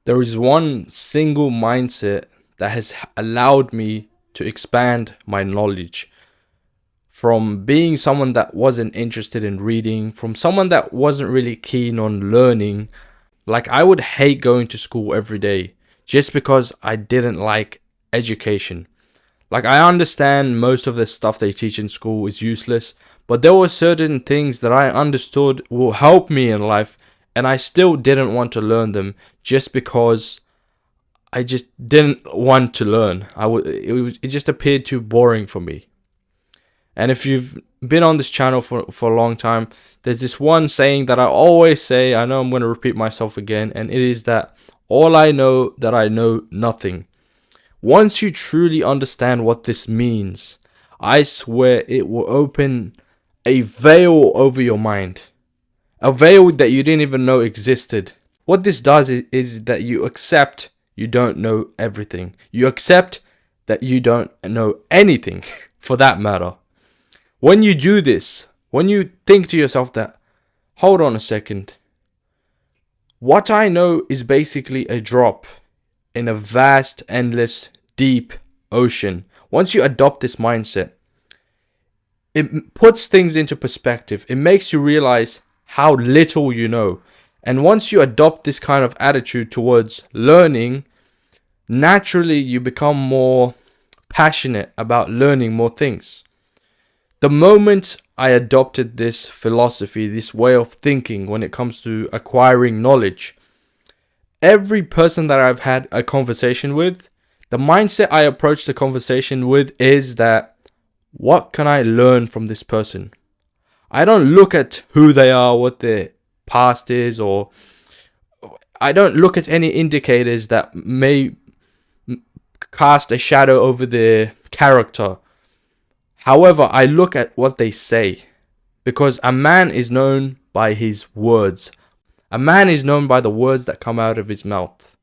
There is one single mindset that has allowed me to expand my knowledge. From being someone that wasn't interested in reading, from someone that wasn't really keen on learning, like I would hate going to school every day just because I didn't like education. Like I understand most of the stuff they teach in school is useless, but there were certain things that I understood will help me in life, and I still didn't want to learn them just because I just didn't want to learn. It just appeared too boring for me. And if you've been on this channel for a long time, there's this one saying that I always say, I know I'm going to repeat myself again, and it is that all I know that I know nothing. Once you truly understand what this means, I swear it will open a veil over your mind. A veil that you didn't even know existed. What this does is that you accept you don't know everything. You accept that you don't know anything, for that matter. When you do this, when you think to yourself that, hold on a second, what I know is basically a drop in a vast, endless, deep ocean. Once you adopt this mindset, it puts things into perspective. It makes you realize how little you know. And once you adopt this kind of attitude towards learning, naturally you become more passionate about learning more things. The moment I adopted this philosophy, this way of thinking when it comes to acquiring knowledge, every person that I've had a conversation with, the mindset I approach the conversation with is that, what can I learn from this person? I don't look at who they are, what their past is, or I don't look at any indicators that may cast a shadow over their character. However, I look at what they say, because a man is known by his words. A man is known by the words that come out of his mouth.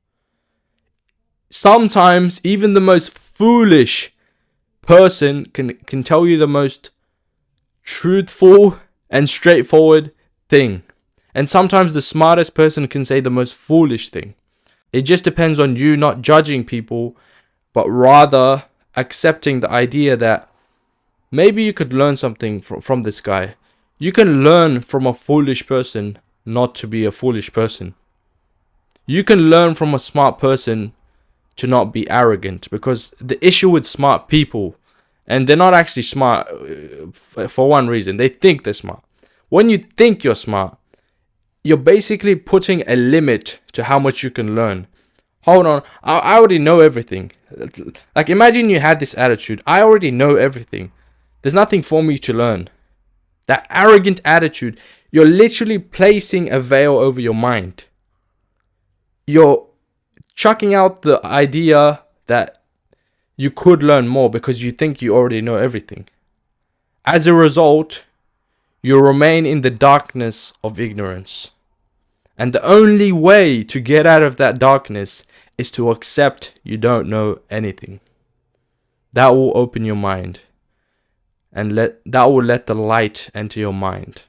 Sometimes even the most foolish person can tell you the most truthful and straightforward thing. And sometimes the smartest person can say the most foolish thing. It just depends on you not judging people, but rather accepting the idea that maybe you could learn something from this guy. You can learn from a foolish person not to be a foolish person. You can learn from a smart person to not be arrogant, because the issue with smart people, and they're not actually smart for one reason, they think they're smart. When you think you're smart, you're basically putting a limit to how much you can learn. Hold on, I already know everything. Like imagine you had this attitude, I already know everything. There's nothing for me to learn. That arrogant attitude, you're literally placing a veil over your mind. You're chucking out the idea that you could learn more because you think you already know everything. As a result, you remain in the darkness of ignorance. And the only way to get out of that darkness is to accept you don't know anything. That will open your mind. And that will let the light enter your mind.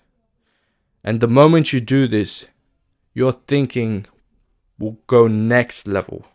And the moment you do this, your thinking will go next level.